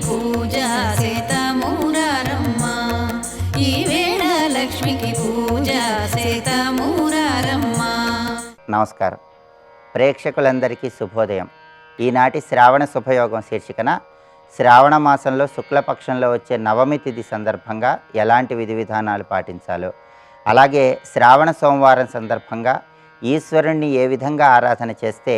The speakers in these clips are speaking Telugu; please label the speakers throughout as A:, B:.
A: పూజ సేతమూరారమ్మ, ఈవేళ లక్ష్మికి పూజ సేతమూరారమ్మ.
B: నమస్కారం. ప్రేక్షకులందరికీ శుభోదయం. ఈనాటి శ్రావణ శుభయోగం శీర్షికన శ్రావణ మాసంలో శుక్లపక్షంలో వచ్చే నవమి తిథి సందర్భంగా ఎలాంటి విధి విధానాలు పాటించాలో, అలాగే శ్రావణ సోమవారం సందర్భంగా ఈశ్వరుణ్ణి ఏ విధంగా ఆరాధన చేస్తే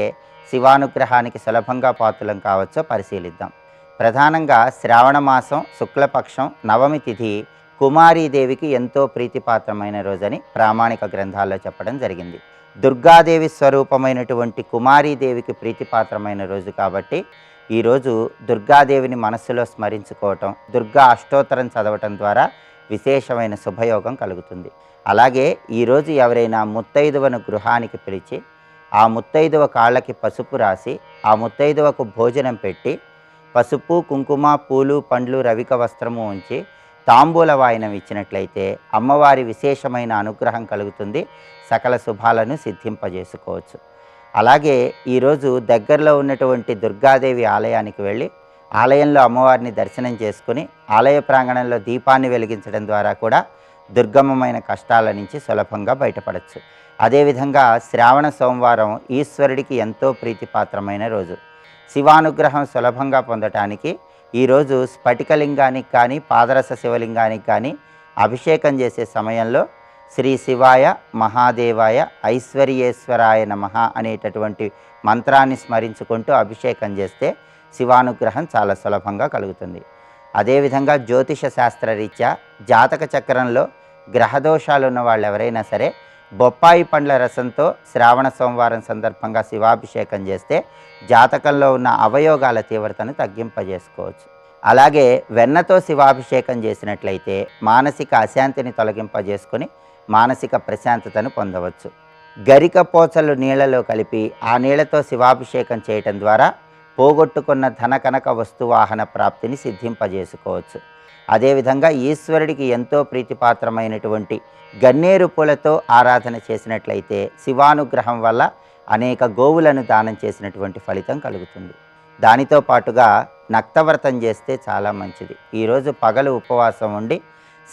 B: శివానుగ్రహానికి సులభంగా పాత్రులం కావచ్చో పరిశీలిద్దాం. ప్రధానంగా శ్రావణ మాసం శుక్లపక్షం నవమి తిథి కుమారీదేవికి ఎంతో ప్రీతిపాత్రమైన రోజని ప్రామాణిక గ్రంథాల్లో చెప్పడం జరిగింది. దుర్గాదేవి స్వరూపమైనటువంటి కుమారీదేవికి ప్రీతిపాత్రమైన రోజు కాబట్టి ఈరోజు దుర్గాదేవిని మనస్సులో స్మరించుకోవటం, దుర్గా అష్టోత్తరం చదవటం ద్వారా విశేషమైన శుభయోగం కలుగుతుంది. అలాగే ఈరోజు ఎవరైనా ముత్తైదువను గృహానికి పిలిచి ఆ ముత్తైదువ కాళ్ళకి పసుపు రాసి ఆ ముత్తైదువకు భోజనం పెట్టి పసుపు కుంకుమ పూలు పండ్లు రవిక వస్త్రము ఉంచి తాంబూల వాయనం ఇచ్చినట్లయితే అమ్మవారి విశేషమైన అనుగ్రహం కలుగుతుంది, సకల శుభాలను సిద్ధింపజేసుకోవచ్చు. అలాగే ఈరోజు దగ్గరలో ఉన్నటువంటి దుర్గాదేవి ఆలయానికి వెళ్ళి ఆలయంలో అమ్మవారిని దర్శనం చేసుకుని ఆలయ ప్రాంగణంలో దీపాన్ని వెలిగించడం ద్వారా కూడా దుర్గమమైన కష్టాల నుంచి సులభంగా బయటపడవచ్చు. అదేవిధంగా శ్రావణ సోమవారం ఈశ్వరుడికి ఎంతో ప్రీతిపాత్రమైన రోజు. శివానుగ్రహం సులభంగా పొందటానికి ఈరోజు స్ఫటికలింగానికి కానీ పాదరస శివలింగానికి కానీ అభిషేకం చేసే సమయంలో శ్రీ శివాయ మహాదేవాయ ఐశ్వర్యేశ్వరాయ నమః అనేటటువంటి మంత్రాన్ని స్మరించుకుంటూ అభిషేకం చేస్తే శివానుగ్రహం చాలా సులభంగా కలుగుతుంది. అదేవిధంగా జ్యోతిష శాస్త్రరీత్యా జాతక చక్రంలో గ్రహదోషాలు ఉన్న వాళ్ళు ఎవరైనా సరే బొప్పాయి పండ్ల రసంతో శ్రావణ సోమవారం సందర్భంగా శివాభిషేకం చేస్తే జాతకంలో ఉన్న అవయోగాల తీవ్రతను తగ్గింపజేసుకోవచ్చు. అలాగే వెన్నతో శివాభిషేకం చేసినట్లయితే మానసిక అశాంతిని తొలగింపజేసుకొని మానసిక ప్రశాంతతను పొందవచ్చు. గరిక పోచలు నీళ్లలో కలిపి ఆ నీళ్లతో శివాభిషేకం చేయటం ద్వారా పోగొట్టుకున్న ధన కనక వస్తువాహన ప్రాప్తిని సిద్ధింపజేసుకోవచ్చు. అదేవిధంగా ఈశ్వరుడికి ఎంతో ప్రీతిపాత్రమైనటువంటి గన్నేరు పూలతో ఆరాధన చేసినట్లయితే శివానుగ్రహం వల్ల అనేక గోవులను దానం చేసినటువంటి ఫలితం కలుగుతుంది. దానితో పాటుగా నక్తవ్రతం చేస్తే చాలా మంచిది. ఈరోజు పగలు ఉపవాసం ఉండి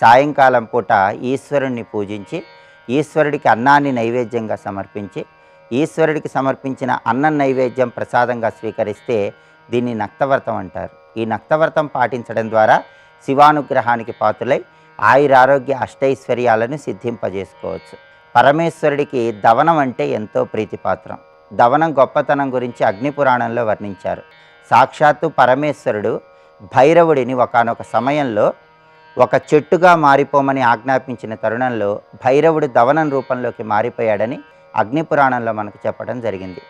B: సాయంకాలం పూట ఈశ్వరుణ్ణి పూజించి ఈశ్వరుడికి అన్నాన్ని నైవేద్యంగా సమర్పించి ఈశ్వరుడికి సమర్పించిన అన్నం నైవేద్యం ప్రసాదంగా స్వీకరిస్తే దీన్ని నక్తవ్రతం అంటారు. ఈ నక్తవ్రతం పాటించడం ద్వారా శివానుగ్రహానికి పాత్రులై ఆయురారోగ్య అష్టైశ్వర్యాలను సిద్ధింపజేసుకోవచ్చు. పరమేశ్వరుడికి దవనం అంటే ఎంతో ప్రీతిపాత్రం. దవనం గొప్పతనం గురించి అగ్నిపురాణంలో వర్ణించారు. సాక్షాత్తు పరమేశ్వరుడు భైరవుడిని ఒకానొక సమయంలో ఒక చెట్టుగా మారిపోమని ఆజ్ఞాపించిన తరుణంలో భైరవుడు దవనం రూపంలోకి మారిపోయాడని అగ్నిపురాణంలో మనకు చెప్పడం జరిగింది.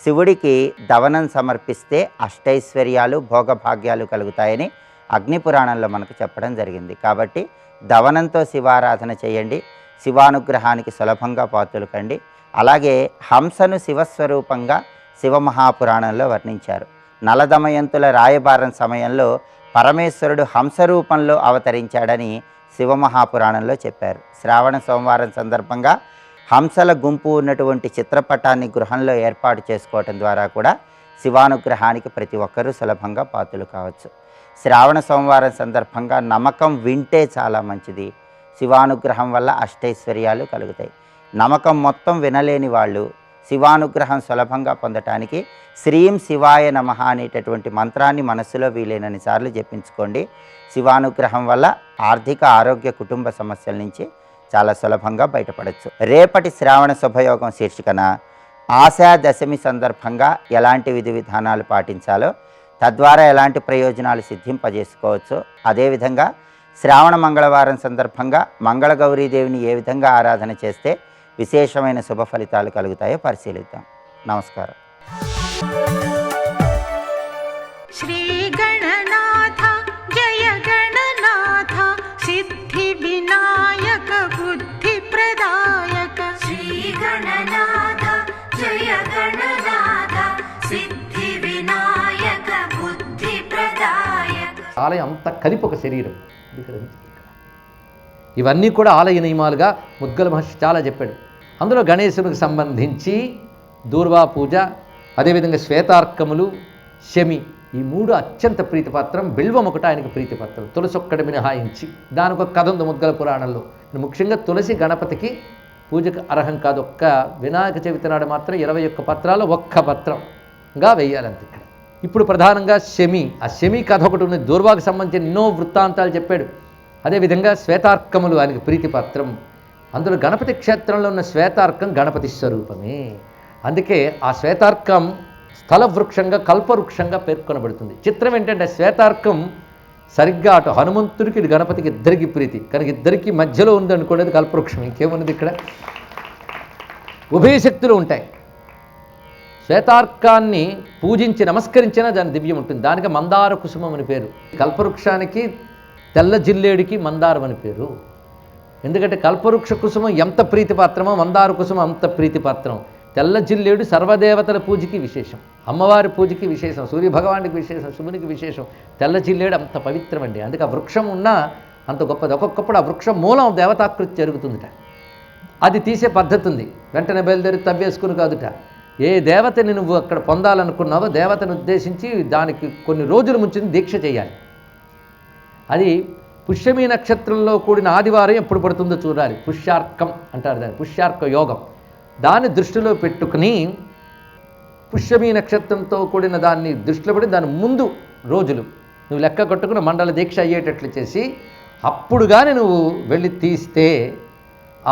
B: శివుడికి దవనం సమర్పిస్తే అష్టైశ్వర్యాలు భోగభాగ్యాలు కలుగుతాయని అగ్నిపురాణంలో మనకు చెప్పడం జరిగింది. కాబట్టి దవనంతో శివారాధన చేయండి, శివానుగ్రహానికి సులభంగా పాత్రలు కండి. అలాగే హంసను శివస్వరూపంగా శివమహాపురాణంలో వర్ణించారు. నలదమయంతుల రాయబారం సమయంలో పరమేశ్వరుడు హంస రూపంలో అవతరించాడని శివమహాపురాణంలో చెప్పారు. శ్రావణ సోమవారం సందర్భంగా హంసల గుంపు ఉన్నటువంటి చిత్రపటాన్ని గృహంలో ఏర్పాటు చేసుకోవటం ద్వారా కూడా శివానుగ్రహానికి ప్రతి ఒక్కరూ సులభంగా పాత్రలు కావచ్చు. శ్రావణ సోమవారం సందర్భంగా నమకం వింటే చాలా మంచిది. శివానుగ్రహం వల్ల అష్టైశ్వర్యాలు కలుగుతాయి. నమకం మొత్తం వినలేని వాళ్ళు శివానుగ్రహం సులభంగా పొందటానికి శ్రీం శివాయ నమః అనేటటువంటి మంత్రాన్ని మనస్సులో వీలైనన్ని సార్లు జపించుకోండి. శివానుగ్రహం వల్ల ఆర్థిక ఆరోగ్య కుటుంబ సమస్యల నుంచి చాలా సులభంగా బయటపడవచ్చు. రేపటి శ్రావణ శుభయోగం శీర్షికన ఆశా దశమి సందర్భంగా ఎలాంటి విధి విధానాలు పాటించాలో, తద్వారా ఎలాంటి ప్రయోజనాలు సిద్ధింపజేసుకోవచ్చో, అదేవిధంగా శ్రావణ మంగళవారం సందర్భంగా మంగళగౌరీదేవిని ఏ విధంగా ఆరాధన చేస్తే విశేషమైన శుభ ఫలితాలు కలుగుతాయో పరిశీలిద్దాం. నమస్కారం.
A: శ్రీ గణనాథ జయ గణనాథ సిద్ధి వినాయక బుద్ధి ప్రదాయక. శ్రీ గణనాథ జయ గణనాథ సిద్ధి వినాయక బుద్ధి ప్రదాయక.
C: ఆలయం అంతా కలిపి ఒక శరీరం. ఇవన్నీ కూడా ఆలయ నియమాలుగా ముద్గల మహర్షి చాలా చెప్పాడు. అందులో గణేశునికి సంబంధించి దూర్వా పూజ, అదేవిధంగా శ్వేతార్కములు, శమి ఈ 3 అత్యంత ప్రీతిపాత్రం. బిల్వం ఒకటి ఆయనకి ప్రీతిపాత్రం, తులసి ఒక్కటి మినహాయించి. దానికి ఒక కథ ఉంది ముద్గల పురాణంలో. ముఖ్యంగా తులసి గణపతికి పూజకు అర్హం కాదు. ఒక్క వినాయక చవితి నాడు మాత్రం 21 పత్రాలు ఒక్క పత్రంగా వేయాలంతే ఇక్కడ. ఇప్పుడు ప్రధానంగా శమి, ఆ శమి కథ ఒకటి ఉంది. దూర్వాకు సంబంధించిన ఎన్నో వృత్తాంతాలు చెప్పాడు. అదేవిధంగా శ్వేతార్కములు ఆయనకి ప్రీతిపాత్రం. అందులో గణపతి క్షేత్రంలో ఉన్న శ్వేతార్కం గణపతి స్వరూపమే. అందుకే ఆ శ్వేతార్కం స్థల వృక్షంగా కల్పవృక్షంగా పేర్కొనబడుతుంది. చిత్రం ఏంటంటే శ్వేతార్కం సరిగ్గా అటు హనుమంతుడికి ఇటు గణపతికి ఇద్దరికి ప్రీతి కనుక ఇద్దరికి మధ్యలో ఉంది అనుకునేది కల్పవృక్షం. ఇంకేమున్నది ఇక్కడ? ఉభయ శక్తులు ఉంటాయి. శ్వేతార్కాన్ని పూజించి నమస్కరించినా దాని దివ్యం ఉంటుంది. దానికి మందార కుసుమం అని పేరు. కల్పవృక్షానికి తెల్ల జిల్లేడికి మందారం అని పేరు. ఎందుకంటే కల్పవృక్ష కుసుమం ఎంత ప్రీతిపాత్రమో మందార కుసుమం అంత ప్రీతిపాత్రం. తెల్ల జిల్లేడు సర్వదేవతల పూజకి విశేషం, అమ్మవారి పూజకి విశేషం, సూర్యభగవానికి విశేషం, శివునికి విశేషం. తెల్ల జిల్లేడు అంత పవిత్రమండి. అందుకే ఆ వృక్షం ఉన్నా అంత గొప్పది. ఒక్కొక్కప్పుడు ఆ వృక్షం మూలం దేవతాకృతి జరుగుతుందిట. అది తీసే పద్ధతి ఉంది. వెంటనే బయలుదేరి తవ్వేసుకుని కాదుట. ఏ దేవతని నువ్వు అక్కడ పొందాలనుకున్నావో దేవతను ఉద్దేశించి దానికి కొన్ని రోజుల ముంచి దీక్ష చేయాలి. అది పుష్యమీ నక్షత్రంలో కూడిన ఆదివారం ఎప్పుడు పడుతుందో చూడాలి. పుష్యార్కం అంటారు దాన్ని, పుష్యార్క యోగం. దాన్ని దృష్టిలో పెట్టుకుని పుష్యమీ నక్షత్రంతో కూడిన దాన్ని దృష్టిలో పెట్టి దాని ముందు రోజులు నువ్వు లెక్క కట్టుకుని మండల దీక్ష అయ్యేటట్లు చేసి అప్పుడు కానీ నువ్వు వెళ్ళి తీస్తే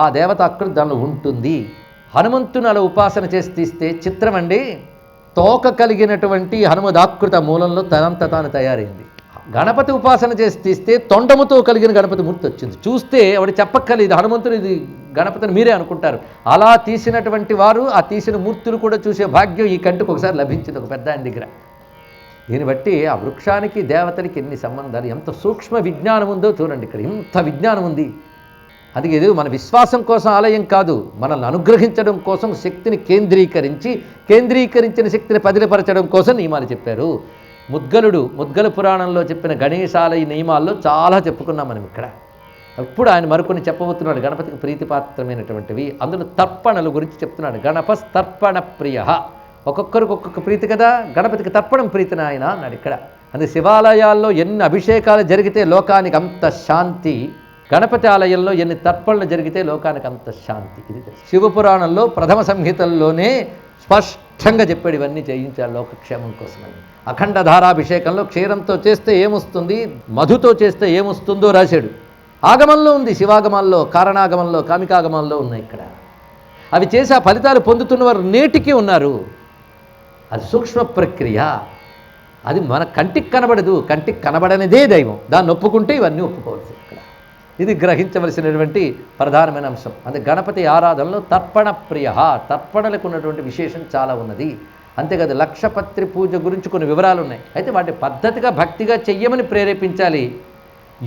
C: ఆ దేవతాకృతి దానిలో ఉంటుంది. హనుమంతుని అలా ఉపాసన చేసి తీస్తే చిత్రం అండి, తోక కలిగినటువంటి హనుమదాకృత మూలంలో తనంత తాను తయారైంది. గణపతి ఉపాసన చేసి తీస్తే తొండముతో కలిగిన గణపతి మూర్తి వచ్చింది. చూస్తే ఆవిడ చెప్పక్కర్లేదు హనుమంతుడు ఇది గణపతిని మీరే అనుకుంటారు. అలా తీసినటువంటి వారు ఆ తీసిన మూర్తులు కూడా చూసే భాగ్యం ఈ కంటికి ఒకసారి లభించింది ఒక పెద్ద ఆయన దగ్గర. దీన్ని బట్టి ఆ వృక్షానికి దేవతలకి ఎన్ని సంబంధాలు, ఎంత సూక్ష్మ విజ్ఞానం ఉందో చూడండి. ఇక్కడ ఇంత విజ్ఞానం ఉంది. అది ఏదో మన విశ్వాసం కోసం ఆలయం కాదు, మనల్ని అనుగ్రహించడం కోసం శక్తిని కేంద్రీకరించిన శక్తిని పదిలపరచడం కోసం నియమాలు చెప్పారు. ముద్గల పురాణంలో చెప్పిన గణేశాలయ నియమాల్లో చాలా చెప్పుకున్నాం మనం ఇక్కడ. ఇప్పుడు ఆయన మరికొన్ని చెప్పబోతున్నాడు గణపతికి ప్రీతిపాత్రమైనటువంటివి. అందులో తర్పణల గురించి చెప్తున్నాడు. గణపస్తర్పణ ప్రియ. ఒక్కొక్కరికి ఒక్కొక్క ప్రీతి కదా, గణపతికి తర్పణం ప్రీతి నాయన అన్నాడు ఇక్కడ. అందుకే శివాలయాల్లో ఎన్ని అభిషేకాలు జరిగితే లోకానికి అంత శాంతి, గణపతి ఆలయంలో ఎన్ని తర్పణలు జరిగితే లోకానికి అంత శాంతి. ఇది శివపురాణంలో ప్రథమ సంహితల్లోనే స్పష్టంగా చెప్పాడు ఇవన్నీ చేయించాలి లోకక్షేమం కోసమని. అఖండ ధారాభిషేకంలో క్షీరంతో చేస్తే ఏమొస్తుంది, మధుతో చేస్తే ఏమొస్తుందో రాశాడు. ఆగమంలో ఉంది, శివాగమాల్లో, కారణాగమంలో, కామికాగమాల్లో ఉన్నాయి ఇక్కడ. అవి చేసి ఆ ఫలితాలు పొందుతున్న వారు నేటికి ఉన్నారు. అది సూక్ష్మ ప్రక్రియ. అది మన కంటికి కనబడదు, కంటికి కనబడనిదే దైవం. దాన్ని ఒప్పుకుంటే ఇవన్నీ ఒప్పుకోవచ్చు ఇక్కడ. ఇది గ్రహించవలసినటువంటి ప్రధానమైన అంశం. అది గణపతి ఆరాధనలో తర్పణ ప్రియ. తర్పణలకు ఉన్నటువంటి విశేషం చాలా ఉన్నది. అంతేకాదు లక్షపత్రి పూజ గురించి కొన్ని వివరాలు ఉన్నాయి. అయితే వాటి పద్ధతిగా భక్తిగా చెయ్యమని ప్రేరేపించాలి.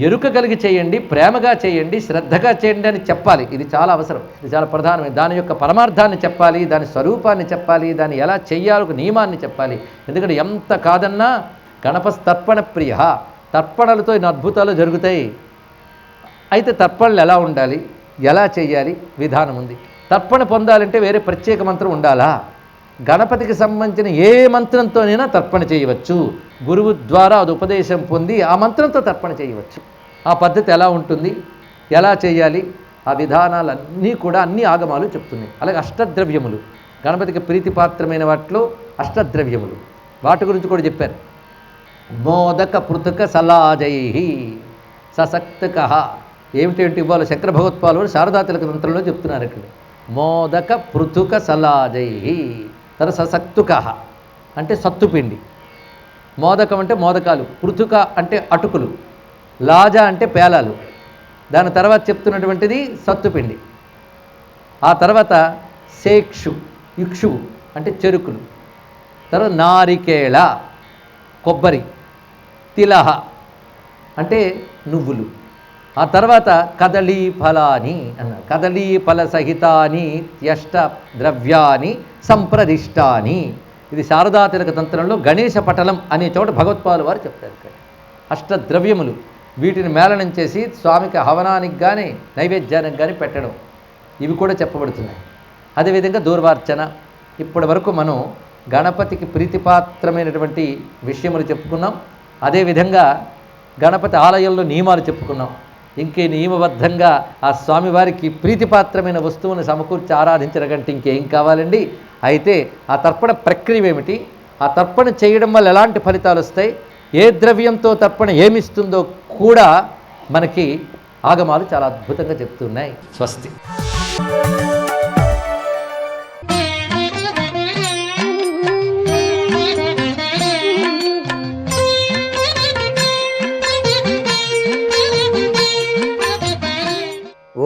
C: ఎరుక కలిగి చేయండి, ప్రేమగా చేయండి, శ్రద్ధగా చేయండి అని చెప్పాలి. ఇది చాలా అవసరం, ఇది చాలా ప్రధానమైన. దాని యొక్క పరమార్థాన్ని చెప్పాలి, దాని స్వరూపాన్ని చెప్పాలి, దాన్ని ఎలా చెయ్యాలో నియమాన్ని చెప్పాలి. ఎందుకంటే ఎంత కాదన్నా గణపస్తర్పణ ప్రియ. తర్పణలతో ఇన్ని అద్భుతాలు జరుగుతాయి. అయితే తర్పణలు ఎలా ఉండాలి, ఎలా చేయాలి, విధానం ఉంది. తర్పణ పొందాలంటే వేరే ప్రత్యేక మంత్రం ఉండాలా? గణపతికి సంబంధించిన ఏ మంత్రంతోనైనా తర్పణ చేయవచ్చు. గురువు ద్వారా అది ఉపదేశం పొంది ఆ మంత్రంతో తర్పణ చేయవచ్చు. ఆ పద్ధతి ఎలా ఉంటుంది, ఎలా చేయాలి, ఆ విధానాలన్నీ కూడా అన్ని ఆగమాలు చెప్తున్నాయి. అలాగే అష్టద్రవ్యములు, గణపతికి ప్రీతిపాత్రమైన వాటిలో అష్టద్రవ్యములు, వాటి గురించి కూడా చెప్పారు. మోదక పృథక సలాజై ససక్తక. ఏమిటేంటి ఇవ్వాలి శంకర భగవత్పాలు శారదాతిలక మంత్రంలో చెప్తున్నారు ఇక్కడ. మోదక పృథుక సలాజై తర్వాత ససక్తుక అంటే సత్తుపిండి. మోదకం అంటే మోదకాలు, పృథుక అంటే అటుకులు, లాజ అంటే పేలాలు. దాని తర్వాత చెప్తున్నటువంటిది సత్తుపిండి. ఆ తర్వాత ఇక్షువు అంటే చెరుకులు. తర్వాత నారికేళ కొబ్బరి, తిలహ అంటే నువ్వులు. ఆ తర్వాత కదళీ ఫలాని అన్నారు. కదళీ ఫల సహితాని త్యష్ట ద్రవ్యాని సంప్రదిష్టాని. ఇది శారదాతిలక తంత్రంలో గణేశ పటలం అనే చోట భగవత్పాలు వారు చెప్తారు ఇక్కడ. అష్టద్రవ్యములు, వీటిని మేళనం చేసి స్వామికి హవనానికి కానీ నైవేద్యానికి కానీ పెట్టడం, ఇవి కూడా చెప్పబడుతున్నాయి. అదేవిధంగా దూర్వార్చన. ఇప్పటి వరకు మనం గణపతికి ప్రీతిపాత్రమైనటువంటి విషయములు చెప్పుకున్నాం. అదేవిధంగా గణపతి ఆలయంలో నియమాలు చెప్పుకున్నాం. ఇంకే నియమబద్ధంగా ఆ స్వామివారికి ప్రీతిపాత్రమైన వస్తువుని సమకూర్చి ఆరాధించడం కంటే ఇంకేం కావాలండి. అయితే ఆ తర్పణ ప్రక్రియ ఏమిటి, ఆ తర్పణ చేయడం వల్ల ఎలాంటి ఫలితాలు వస్తాయి, ఏ ద్రవ్యంతో తర్పణ ఏమిస్తుందో కూడా మనకి ఆగమాలు చాలా అద్భుతంగా చెప్తున్నాయి. స్వస్తి.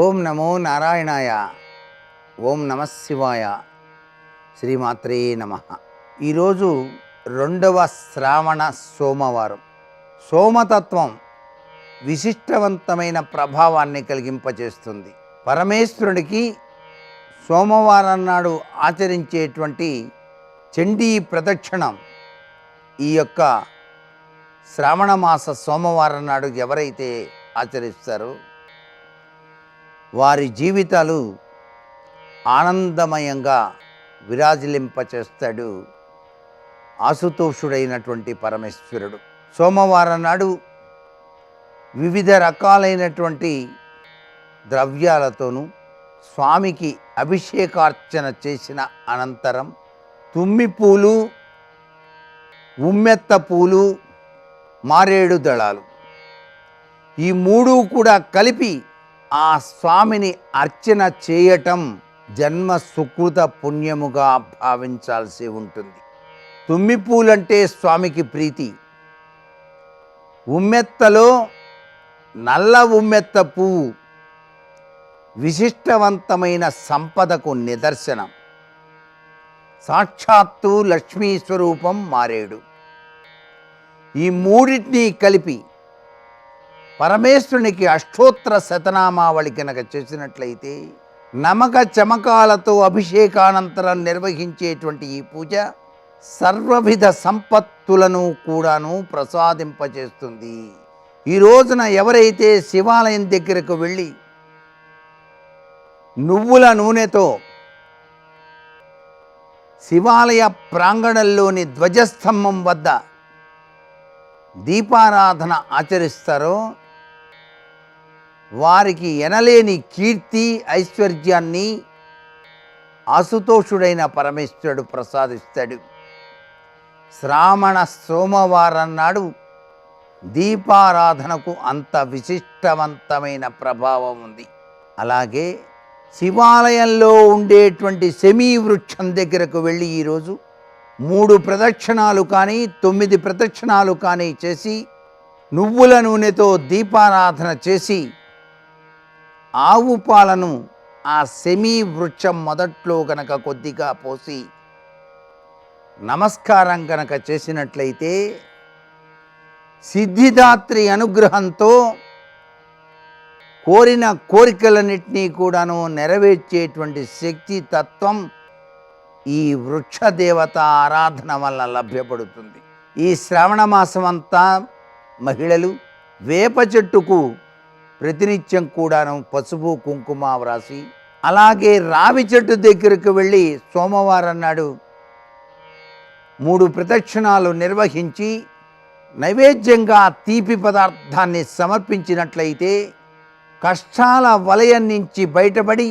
D: ఓం నమో నారాయణాయ. ఓం నమ శివాయ. శ్రీమాత్రే నమ. ఈరోజు 2వ శ్రావణ సోమవారం. సోమతత్వం విశిష్టవంతమైన ప్రభావాన్ని కలిగింపచేస్తుంది. పరమేశ్వరుడికి సోమవారం నాడు ఆచరించేటువంటి చండీ ప్రదక్షిణం ఈ యొక్క శ్రావణ మాస సోమవారం నాడు ఎవరైతే ఆచరిస్తారో వారి జీవితాలు ఆనందమయంగా విరాజిలింపచేస్తాడు ఆశుతోషుడైనటువంటి పరమేశ్వరుడు. సోమవారం నాడు వివిధ రకాలైనటువంటి ద్రవ్యాలతోనూ స్వామికి అభిషేకార్చన చేసిన అనంతరం తుమ్మి పూలు, ఉమ్మెత్త పూలు, మారేడు దళాలు ఈ 3 కూడా కలిపి ఆ స్వామిని అర్చన చేయటం జన్మ సుకృత పుణ్యముగా భావించాల్సి ఉంటుంది. తుమ్మి పూలంటే స్వామికి ప్రీతి. ఉమ్మెత్తలో నల్ల ఉమ్మెత్త పువ్వు విశిష్టవంతమైన సంపదకు నిదర్శనం. సాక్షాత్తు లక్ష్మీ స్వరూపం మారేడు. ఈ 3టిని కలిపి పరమేశ్వరునికి అష్టోత్తర శతనామావళి కనుక చేసినట్లయితే నమక చమకాలతో అభిషేకానంతరం నిర్వహించేటువంటి ఈ పూజ సర్వవిధ సంపత్తులను కూడాను ప్రసాదింపచేస్తుంది. ఈ రోజున ఎవరైతే శివాలయం దగ్గరకు వెళ్ళి నువ్వుల నూనెతో శివాలయ ప్రాంగణంలోని ధ్వజస్తంభం వద్ద దీపారాధన ఆచరిస్తారో వారికి ఎనలేని కీర్తి ఐశ్వర్యాన్ని ఆశుతోషుడైన పరమేశ్వరుడు ప్రసాదిస్తాడు. శ్రావణ సోమవారం నాడు దీపారాధనకు అంత విశిష్టవంతమైన ప్రభావం ఉంది. అలాగే శివాలయంలో ఉండేటువంటి శమీ వృక్షం దగ్గరకు వెళ్ళి ఈరోజు 3 ప్రదక్షిణాలు కానీ 9 ప్రదక్షిణాలు కానీ చేసి నువ్వుల నూనెతో దీపారాధన చేసి ఆవు పాలను ఆ శమీ వృక్షం మొదట్లో గనక కొద్దిగా పోసి నమస్కారం గనక చేసినట్లయితే సిద్ధిదాత్రి అనుగ్రహంతో కోరిన కోరికలన్నింటినీ కూడాను నెరవేర్చేటువంటి శక్తి తత్వం ఈ వృక్ష దేవత ఆరాధన వల్ల లభ్యపడుతుంది. ఈ శ్రావణ మాసం అంతా మహిళలు వేప చెట్టుకు ప్రతినిత్యం కూడాను పసుపు కుంకుమ వ్రాసి, అలాగే రావి చెట్టు దగ్గరకు వెళ్ళి సోమవారం నాడు 3 ప్రదక్షిణాలు నిర్వహించి నైవేద్యంగా తీపి పదార్థాన్ని సమర్పించినట్లయితే కష్టాల వలయం నుంచి బయటపడి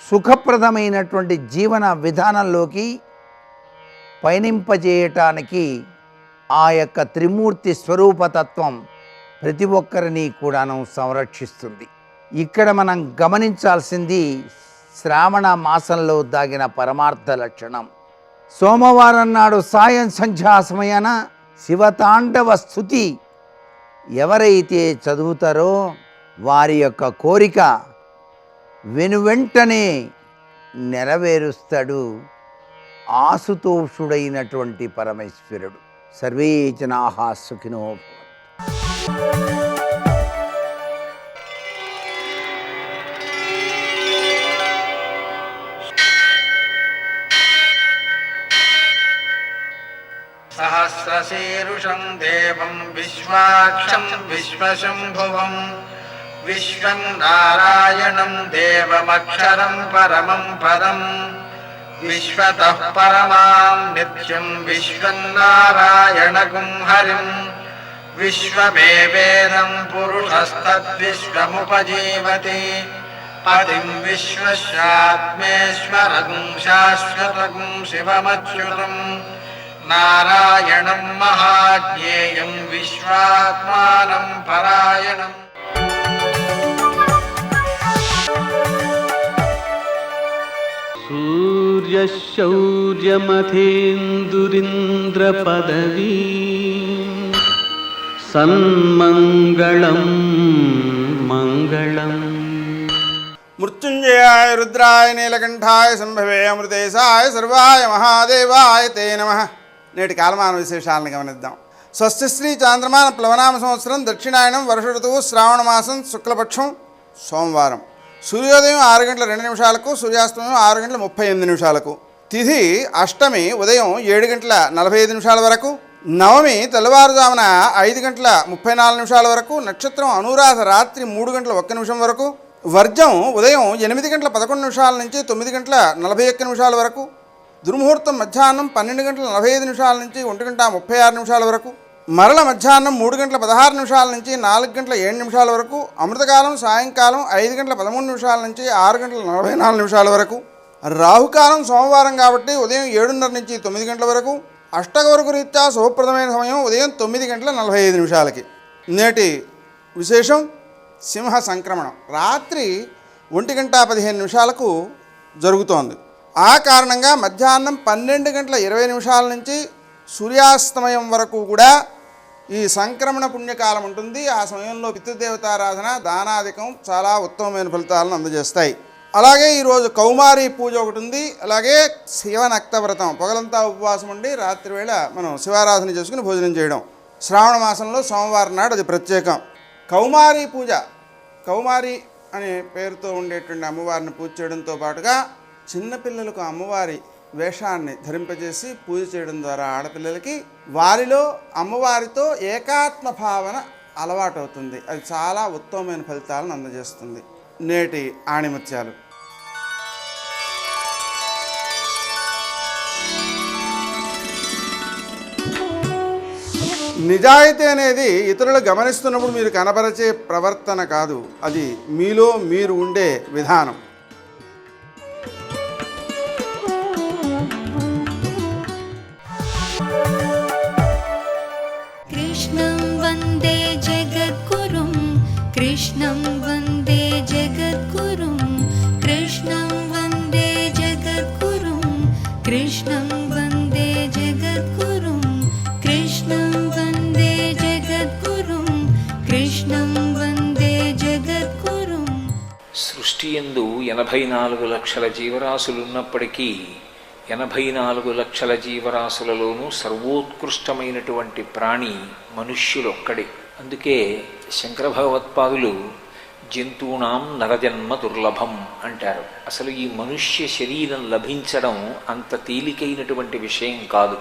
D: సుఖప్రదమైనటువంటి జీవన విధానంలోకి పయనింపజేయటానికి ఆ యొక్క త్రిమూర్తి స్వరూపతత్వం ప్రతి ఒక్కరిని కూడాను సంరక్షిస్తుంది. ఇక్కడ మనం గమనించాల్సింది శ్రావణ మాసంలో దాగిన పరమార్థ లక్షణం. సోమవారం నాడు సాయం సంధ్యా సమయాన శివతాండవ స్తుతి ఎవరైతే చదువుతారో వారి యొక్క కోరిక వెనువెంటనే నెరవేరుస్తాడు ఆశుతోషుడైనటువంటి పరమేశ్వరుడు. సర్వే జనాః సుఖినో భవంతు.
E: సహస్రశీర్షం దేవం విశ్వాక్షం విశ్వశంభువం విశ్వం నారాయణం దేవమక్షరం పరమం పదం विश्वतः परमां नित्यं विश्वन्नारायणगुं हरिं विश्वमेवेदं पुरुषस्तद्विश्वमुपजीवति पतिं विश्वस्यात्मेश्वरगुं शाश्वतगुं शिवमच्युतं नारायणं महाज्ञेयं विश्वात्मानं परायणम्।
F: सूर्यशौर्यमथेन्दुरिन्द्रपदवी सन्मङ्गलं मङ्गलम्।
G: మృత్యుంజయాయ రుద్రాయ నీలకంఠాయ సంభవే అమృతేశాయ సర్వాయ మహాదేవాయ తే నమః. నేటి కాలమాన విశేషాలను గమనిద్దాం. స్వస్తి శ్రీ చాంద్రమాన ప్లవనామ సంవత్సరం దక్షిణాయనం వర్ష ఋతువు శ్రావణ మాసం శుక్లపక్షం సోమవారం. సూర్యోదయం 6:02 సూర్యాస్తమయం 6:38 తిథి అష్టమి ఉదయం 7:45 వరకు, నవమి తెల్లవారుజామున 5:34 వరకు, నక్షత్రం అనురాధ రాత్రి 3:01 వరకు, వర్జం ఉదయం 8:11 నుంచి 9:41 వరకు, దుర్ముహూర్తం మధ్యాహ్నం 12:45 నుంచి 1:36 వరకు, మరల మధ్యాహ్నం 3:16 నుంచి 4:07 వరకు, అమృతకాలం సాయంకాలం 5:13 నుంచి 6:44 వరకు, రాహుకాలం సోమవారం కాబట్టి ఉదయం 7:30 నుంచి 9 గంటల వరకు, అష్టగౌరకు రీత్యా శుభప్రదమైన సమయం ఉదయం 9:45. నేటి విశేషం సింహ సంక్రమణం రాత్రి 1:15 జరుగుతోంది. ఆ కారణంగా మధ్యాహ్నం 12:20 నుంచి సూర్యాస్తమయం వరకు కూడా ఈ సంక్రమణ పుణ్యకాలం ఉంటుంది. ఆ సమయంలో పితృదేవతారాధన దానాధికం చాలా ఉత్తమమైన ఫలితాలను అందజేస్తాయి. అలాగే ఈరోజు కౌమారి పూజ ఒకటి ఉంది. అలాగే శివనక్త వ్రతం, పగలంతా ఉపవాసం ఉండి రాత్రి వేళ మనం శివారాధన చేసుకుని భోజనం చేయడం శ్రావణ మాసంలో సోమవారం నాడు అది ప్రత్యేకం. కౌమారి పూజ, కౌమారి అనే పేరుతో ఉండేటువంటి అమ్మవారిని పూజ చేయడంతో పాటుగా చిన్నపిల్లలకు అమ్మవారి వేషాన్ని ధరింపజేసి పూజ చేయడం ద్వారా ఆడపిల్లలకి వారిలో అమ్మవారితో ఏకాత్మ భావన అలవాటు అవుతుంది. అది చాలా ఉత్తమమైన ఫలితాలను అందజేస్తుంది. నేటి ఆణిముత్యాలు. నిజాయితీ అనేది ఇతరులు గమనిస్తున్నప్పుడు మీరు కనబరచే ప్రవర్తన కాదు, అది మీలో మీరు ఉండే విధానం.
H: कृष्णं वन्दे जगद्गुरुं कृष्णं वन्दे जगद्गुरुं कृष्णं वन्दे जगद्गुरुं कृष्णं वन्दे जगद्गुरुं कृष्णं वन्दे जगद्गुरुं कृष्णं वन्दे जगद्गुरुं।
I: సృష్టి యందు 84 లక్షల జీవరాశులున్నప్పటికీ 84 లక్షల జీవరాశులలోనూ సర్వోత్కృష్టమైనటువంటి ప్రాణి మనుష్యులొక్కడే. అందుకే శంకర భగవత్పాదులు జంతూనాం నరజన్మ దుర్లభం అంటారు. అసలు ఈ మనుష్య శరీరం లభించడం అంత తేలికైనటువంటి విషయం కాదు.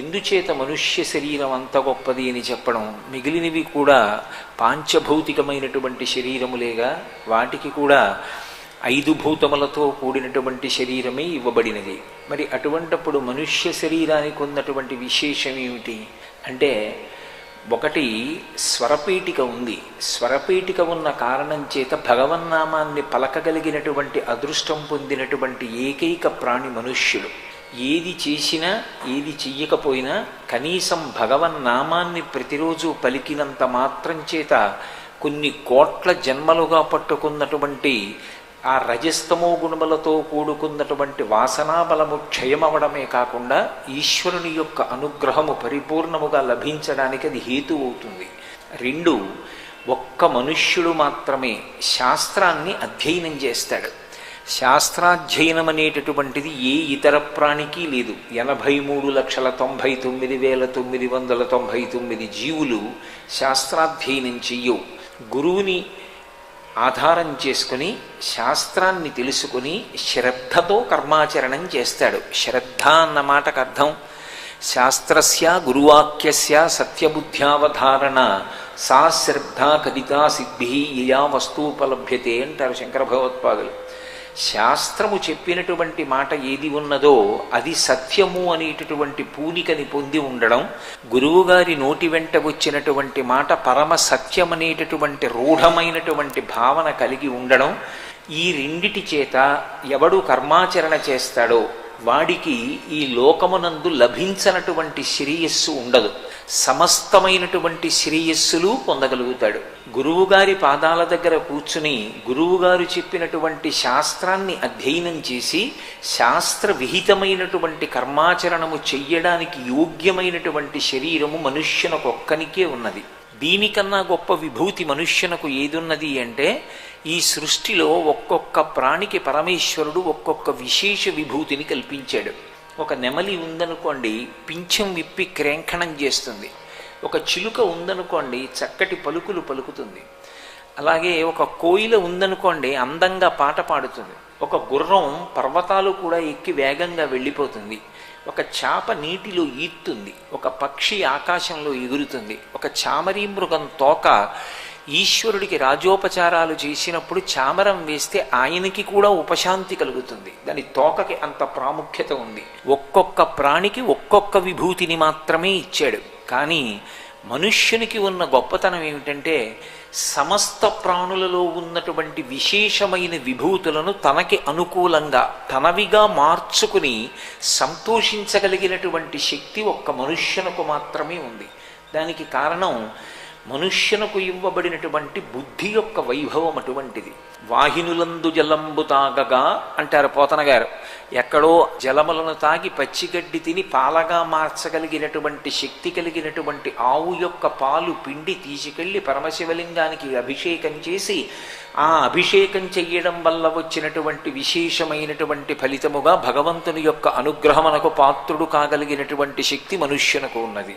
I: ఎందుచేత మనుష్య శరీరం అంత గొప్పది అని చెప్పడం, మిగిలినవి కూడా పాంచభౌతికమైనటువంటి శరీరములేగా, వాటికి కూడా 5 భూతములతో కూడినటువంటి శరీరమే ఇవ్వబడినది. మరి అటువంటప్పుడు మనుష్య శరీరానికి ఉన్నటువంటి విశేషం ఏమిటి అంటే, ఒకటి స్వరపీఠిక ఉంది. స్వరపీఠిక ఉన్న కారణం చేత భగవన్నామాన్ని పలకగలిగినటువంటి అదృష్టం పొందినటువంటి ఏకైక ప్రాణి మనుష్యుడు. ఏది చేసినా ఏది చెయ్యకపోయినా కనీసం భగవన్నామాన్ని ప్రతిరోజు పలికినంత మాత్రం చేత కొన్ని కోట్ల జన్మలుగా పట్టుకున్నటువంటి ఆ రజస్తమో గుణములతో కూడుకున్నటువంటి వాసనాబలము క్షయమవడమే కాకుండా ఈశ్వరుని యొక్క అనుగ్రహము పరిపూర్ణముగా లభించడానికి అది హేతు అవుతుంది. 2, ఒక్క మనుష్యుడు మాత్రమే శాస్త్రాన్ని అధ్యయనం చేస్తాడు. శాస్త్రాధ్యయనం అనేటటువంటిది ఏ ఇతర ప్రాణికి లేదు. 83,99,999 జీవులు శాస్త్రాధ్యయనం చెయ్యవు. గురువుని ఆధారం చేసుకుని శాస్త్రాన్ని తెలుసుకుని శ్రద్ధతో కర్మాచరణం చేస్తాడు. శ్రద్ధ అన్న మాటకు అర్థం శాస్త్రస్య గురువాక్యస్య సత్యబుద్ధ్యావధారణ సా శ్రద్ధ కదితా సిద్ధి యయా వస్తూపలభ్యతే అంటారు శంకర భగవత్పాదులు. శాస్త్రము చెప్పినటువంటి మాట ఏది ఉన్నదో అది సత్యము అనేటటువంటి పూనికని పొంది ఉండడం, గురువుగారి నోటి వెంట వచ్చినటువంటి మాట పరమ సత్యమనేటటువంటి రూఢమైనటువంటి భావన కలిగి ఉండడం, ఈ రెండిటి చేత ఎవడు కర్మాచరణ చేస్తాడో వాడికి ఈ లోకమునందు లభించనటువంటి శ్రేయస్సు ఉండదు, సమస్తమైనటువంటి శ్రేయస్సులు పొందగలుగుతాడు. గురువుగారి పాదాల దగ్గర కూర్చుని గురువుగారు చెప్పినటువంటి శాస్త్రాన్ని అధ్యయనం చేసి శాస్త్ర విహితమైనటువంటి కర్మాచరణము చెయ్యడానికి యోగ్యమైనటువంటి శరీరము మనుష్యునకొక్కనికే ఉన్నది. దీనికన్నా గొప్ప విభూతి మనుష్యునకు ఏదున్నది అంటే, ఈ సృష్టిలో ఒక్కొక్క ప్రాణికి పరమేశ్వరుడు ఒక్కొక్క విశేష విభూతిని కల్పించాడు. ఒక నెమలి ఉందనుకోండి, పింఛం విప్పి క్రేంఖణం చేస్తుంది. ఒక చిలుక ఉందనుకోండి, చక్కటి పలుకులు పలుకుతుంది. అలాగే ఒక కోయిల ఉందనుకోండి, అందంగా పాట పాడుతుంది. ఒక గుర్రం పర్వతాలు కూడా ఎక్కి వేగంగా వెళ్ళిపోతుంది. ఒక చాప నీటిలో ఈత్తుంది. ఒక పక్షి ఆకాశంలో ఎగురుతుంది. ఒక చామరీ మృగం తోక ఈశ్వరుడికి రాజోపచారాలు చేసినప్పుడు చామరం వేస్తే ఆయనకి కూడా ఉపశాంతి కలుగుతుంది. దాని తోకకి అంత ప్రాముఖ్యత ఉంది. ఒక్కొక్క ప్రాణికి ఒక్కొక్క విభూతిని మాత్రమే ఇచ్చాడు. కానీ మనుష్యునికి ఉన్న గొప్పతనం ఏమిటంటే, సమస్త ప్రాణులలో ఉన్నటువంటి విశేషమైన విభూతులను తనకి అనుకూలంగా తనవిగా మార్చుకుని సంతోషించగలిగినటువంటి శక్తి ఒక్క మనుష్యునకు మాత్రమే ఉంది. దానికి కారణం మనుష్యునకు ఇవ్వబడినటువంటి బుద్ధి యొక్క వైభవం అటువంటిది. వాహినులందు జలంబు తాగగా అంటారు పోతన గారు. ఎక్కడో జలములను తాగి పచ్చిగడ్డి తిని పాలగా మార్చగలిగినటువంటి శక్తి కలిగినటువంటి ఆవు యొక్క పాలు పిండి తీసుకెళ్లి పరమశివలింగానికి అభిషేకం చేసి ఆ అభిషేకం చెయ్యడం వల్ల వచ్చినటువంటి విశేషమైనటువంటి ఫలితముగా భగవంతుని యొక్క అనుగ్రహమునకు పాత్రుడు కాగలిగినటువంటి శక్తి మనుష్యునకు ఉన్నది.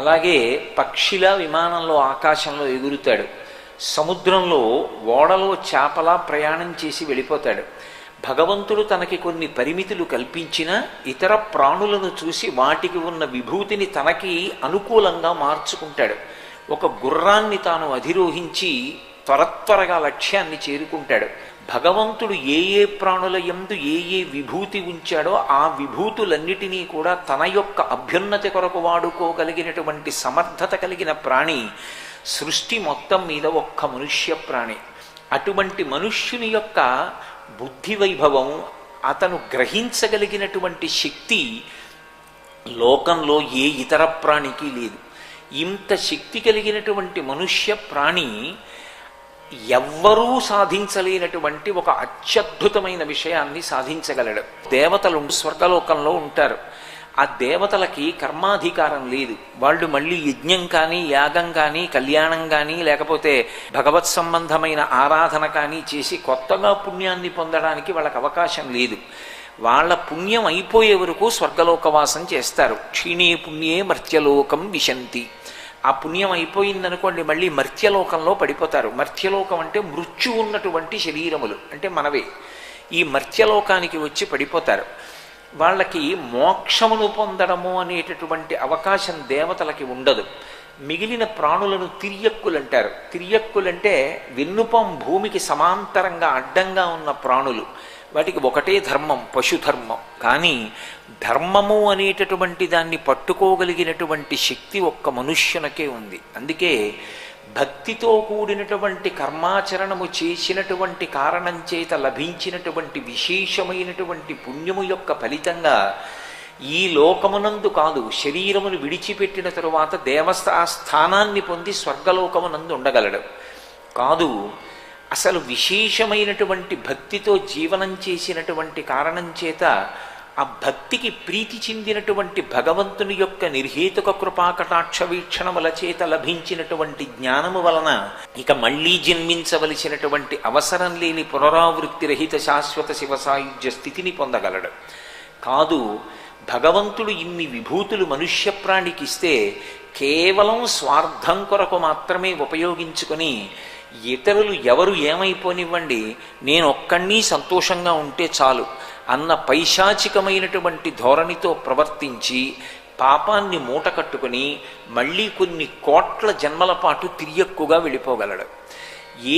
I: అలాగే పక్షిలా విమానంలో ఆకాశంలో ఎగురుతాడు. సముద్రంలో ఓడలో చేపలా ప్రయాణం చేసి వెళ్ళిపోతాడు. భగవంతుడు తనకి కొన్ని పరిమితులు కల్పించినా ఇతర ప్రాణులను చూసి వాటికి ఉన్న విభూతిని తనకి అనుకూలంగా మార్చుకుంటాడు. ఒక గుర్రాన్ని తాను అధిరోహించి త్వరగా లక్ష్యాన్ని చేరుకుంటాడు. భగవంతుడు ఏ ఏ ప్రాణుల యందు ఏ ఏ విభూతి ఉంచాడో ఆ విభూతులన్నిటినీ కూడా తన యొక్క అభ్యున్నతి కొరకు వాడుకోగలిగినటువంటి సమర్థత కలిగిన ప్రాణి సృష్టి మొత్తం మీద ఒక్క మనుష్య ప్రాణి. అటువంటి మనుష్యుని యొక్క బుద్ధి వైభవం, అతను గ్రహించగలిగినటువంటి శక్తి లోకంలో ఏ ఇతర ప్రాణికి లేదు. ఇంత శక్తి కలిగినటువంటి మనుష్య ప్రాణి ఎవ్వరూ సాధించలేనటువంటి ఒక అత్యద్భుతమైన విషయాన్ని సాధించగలడు. దేవతలు స్వర్గలోకంలో ఉంటారు. ఆ దేవతలకి కర్మాధికారం లేదు. వాళ్ళు మళ్ళీ యజ్ఞం కానీ యాగం కానీ కళ్యాణం కానీ లేకపోతే భగవత్ సంబంధమైన ఆరాధన కానీ చేసి కొత్తగా పుణ్యాన్ని పొందడానికి వాళ్ళకి అవకాశం లేదు. వాళ్ళ పుణ్యం అయిపోయే వరకు స్వర్గలోకవాసం చేస్తారు. క్షీణే పుణ్యే మర్త్యలోకం విశంతి. ఆ పుణ్యం అయిపోయిందనుకోండి, మళ్ళీ మర్త్యలోకంలో పడిపోతారు. మర్త్యలోకం అంటే మృత్యు ఉన్నటువంటి శరీరములు అంటే మనవే. ఈ మర్త్యలోకానికి వచ్చి పడిపోతారు. వాళ్ళకి మోక్షమును పొందడము అనేటటువంటి అవకాశం దేవతలకి ఉండదు. మిగిలిన ప్రాణులను తిర్యక్కులంటారు. తిర్యక్కులంటే వెన్నుపం భూమికి సమాంతరంగా అడ్డంగా ఉన్న ప్రాణులు. వాటికి ఒకటే ధర్మం, పశుధర్మం. కానీ ధర్మము అనేటటువంటి దాన్ని పట్టుకోగలిగినటువంటి శక్తి ఒక్క మనుష్యునకే ఉంది. అందుకే భక్తితో కూడినటువంటి కర్మాచరణము చేసినటువంటి కారణం చేత లభించినటువంటి విశేషమైనటువంటి పుణ్యము యొక్క ఫలితంగా ఈ లోకమునందు కాదు, శరీరమును విడిచిపెట్టిన తరువాత స్థానాన్ని పొంది స్వర్గలోకమునందు ఉండగలడు. కాదు, అసలు విశేషమైనటువంటి భక్తితో జీవనం చేసినటువంటి కారణం చేత ఆ భక్తికి ప్రీతి చెందినటువంటి భగవంతుని యొక్క నిర్హేతుక కృపాకటాక్ష వీక్షణముల చేత లభించినటువంటి జ్ఞానము వలన ఇక మళ్లీ జన్మించవలసినటువంటి అవసరం లేని పునరావృత్తి రహిత శాశ్వత శివసాయుజ్య స్థితిని పొందగలడు. కాదు, భగవంతుడు ఇన్ని విభూతులు మనుష్య ప్రాణికి ఇస్తే కేవలం స్వార్థం కొరకు మాత్రమే ఉపయోగించుకొని ఇతరులు ఎవరు ఏమైపోనివ్వండి, నేను ఒక్కడిని సంతోషంగా ఉంటే చాలు అన్న పైశాచికమైనటువంటి ధోరణితో ప్రవర్తించి పాపాన్ని మూట కట్టుకుని మళ్ళీ కొన్ని కోట్ల జన్మల పాటు తిరియక్కుగా వెళ్ళిపోగలడు.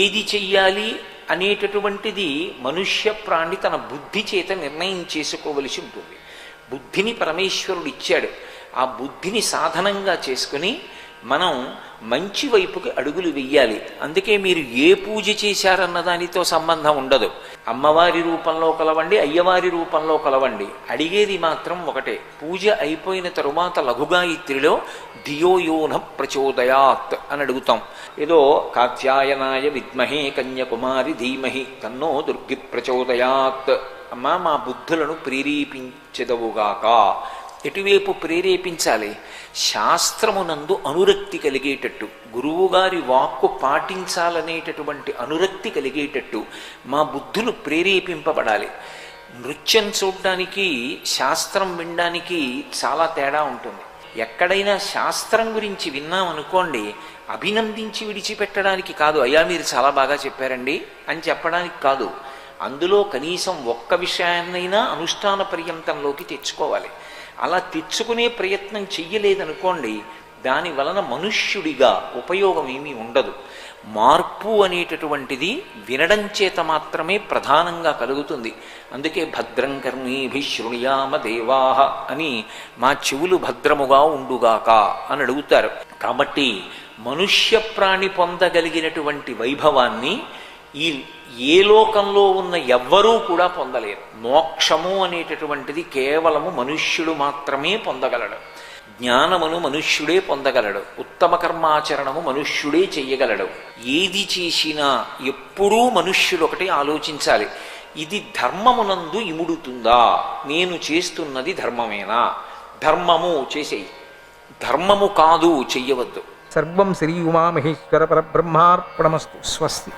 I: ఏది చెయ్యాలి అనేటటువంటిది మనుష్య ప్రాణి తన బుద్ధి చేత నిర్ణయం చేసుకోవలసి ఉంటుంది. బుద్ధిని పరమేశ్వరుడు ఇచ్చాడు. ఆ బుద్ధిని సాధనంగా చేసుకుని మనం మంచి వైపుకి అడుగులు వెయ్యాలి. అందుకే మీరు ఏ పూజ చేశారన్న దానితో సంబంధం ఉండదు. అమ్మవారి రూపంలో కలవండి, అయ్యవారి రూపంలో కలవండి, అడిగేది మాత్రం ఒకటే. పూజ అయిపోయిన తరువాత లఘుగాయత్రిలో ధియోయోన ప్రచోదయాత్ అని అడుగుతాం. ఏదో కాత్యాయనాయ విద్మహే కన్యకుమారి ధీమహి తన్నో దుర్గి ప్రచోదయాత్, అమ్మా మా బుద్ధులను ప్రేరేపించెదవుగాక. ఎటువైపు ప్రేరేపించాలి? శాస్త్రమునందు అనురక్తి కలిగేటట్టు, గురువుగారి వాక్కు పాటించాలనేటటువంటి అనురక్తి కలిగేటట్టు మా బుద్ధులు ప్రేరేపింపబడాలి. నృత్యం చూడడానికి శాస్త్రం వినడానికి చాలా తేడా ఉంటుంది. ఎక్కడైనా శాస్త్రం గురించి విన్నామనుకోండి, అభినందించి విడిచిపెట్టడానికి కాదు, అయ్యా మీరు చాలా బాగా చెప్పారండి అని చెప్పడానికి కాదు, అందులో కనీసం ఒక్క విషయాన్నైనా అనుష్ఠాన పర్యంతంలోకి తెచ్చుకోవాలి. అలా తెచ్చుకునే ప్రయత్నం చెయ్యలేదనుకోండి, దాని వలన మనుష్యుడిగా ఉపయోగం ఏమీ ఉండదు. మార్పు అనేటటువంటిది వినడం చేత మాత్రమే ప్రధానంగా కలుగుతుంది. అందుకే భద్రం కర్ణీభి శృణుయామ దేవాహ అని, మా చెవులు భద్రముగా ఉండుగాక అని అడుగుతారు. కాబట్టి మనుష్య ప్రాణి పొందగలిగినటువంటి వైభవాన్ని ఈ ఏ లోకంలో ఉన్న ఎవ్వరూ కూడా పొందలేరు. మోక్షము అనేటటువంటిది కేవలము మనుష్యుడు మాత్రమే పొందగలడు. జ్ఞానమును మనుష్యుడే పొందగలడు. ఉత్తమ కర్మాచరణము మనుష్యుడే చెయ్యగలడు. ఏది చేసినా ఎప్పుడూ మనుష్యుడు ఒకటి ఆలోచించాలి, ఇది ధర్మమునందు ఇముడుతుందా, నేను చేస్తున్నది ధర్మమేనా, ధర్మము చేసేయి, ధర్మము కాదు చెయ్యవద్దు.
J: సర్వం శ్రీ ఉమామహేశ్వర పరబ్రహ్మార్పణమస్తు. స్వస్తి.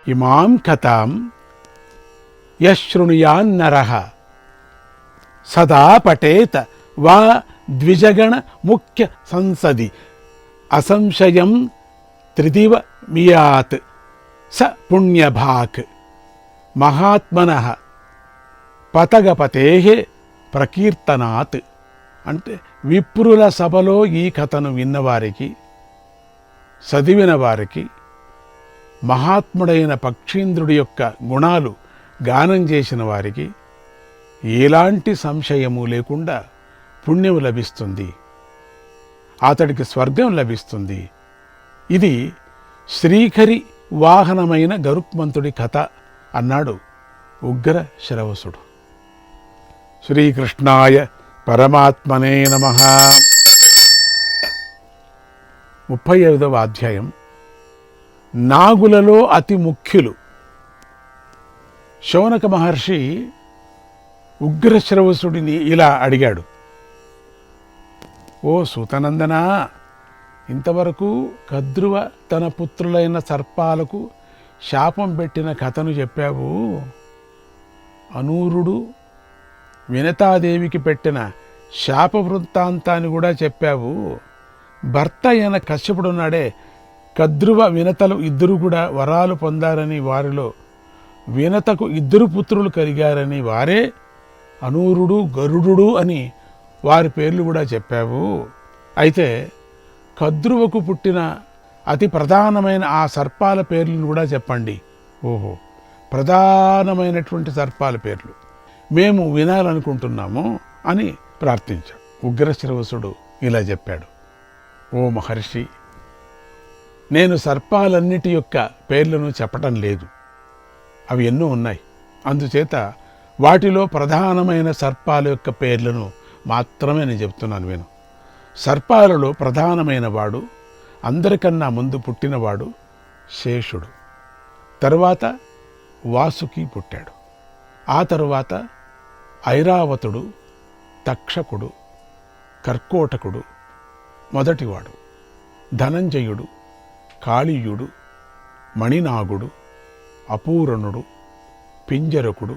K: ఇమాం కథాం యశృణుయాన్నరః సదా పఠేత్ వా ద్విజగణ ముఖ్య సంసది అసంశయం త్రిదివ మియాత్ స పుణ్యభాక్ మహాత్మనః పతగపతేః ప్రకీర్తనాత్. అంటే విప్రుల సభలో ఈ కథను విన్నవారికి, చదివిన వారికి, మహాత్ముడైన పక్షీంద్రుడి యొక్క గుణాలు గానం చేసిన వారికి ఎలాంటి సంశయము లేకుండా పుణ్యం లభిస్తుంది, అతడికి స్వర్గం లభిస్తుంది. ఇది శ్రీహరి వాహనమైన గరుత్మంతుడి కథ అన్నాడు ఉగ్ర శ్రవసుడు. శ్రీకృష్ణాయ పరమాత్మనే నమః. 35వ అధ్యాయం. నాగులలో అతి ముఖ్యులు. శౌనక మహర్షి ఉగ్రశ్రవసుడిని ఇలా అడిగాడు, ఓ సూతనందనా, ఇంతవరకు కద్రువ తన పుత్రులైన సర్పాలకు శాపం పెట్టిన కథను చెప్పావు, అనూరుడు వినతాదేవికి పెట్టిన శాప వృత్తాంతాన్ని కూడా చెప్పావు, భర్త అయిన కశ్యపుడున్నాడే, కద్రువ వినతలు ఇద్దరు కూడా వరాలు పొందారని, వారిలో వినతకు 2 పుత్రులు కలిగారని, వారే అనూరుడు గరుడు అని వారి పేర్లు కూడా చెప్పావు. అయితే కద్రువకు పుట్టిన అతి ప్రధానమైన ఆ సర్పాల పేర్లను కూడా చెప్పండి. ఓహో, ప్రధానమైనటువంటి సర్పాల పేర్లు మేము వినాలనుకుంటున్నాము అని ప్రార్థించాడు. ఉగ్రశ్రవసుడు ఇలా చెప్పాడు, ఓ మహర్షి, నేను సర్పాలన్నిటి యొక్క పేర్లను చెప్పటం లేదు, అవి ఎన్నో ఉన్నాయి. అందుచేత వాటిలో ప్రధానమైన సర్పాల యొక్క పేర్లను మాత్రమే నేను చెప్తున్నాను విను. సర్పాలలో ప్రధానమైన వాడు, అందరికన్నా ముందు పుట్టినవాడు శేషుడు. తరువాత వాసుకి పుట్టాడు. ఆ తరువాత ఐరావతుడు, తక్షకుడు, కర్కోటకుడు మొదటివాడు, ధనంజయుడు, కాళీయుడు, మణినాగుడు, అపూరణుడు, పింజరకుడు,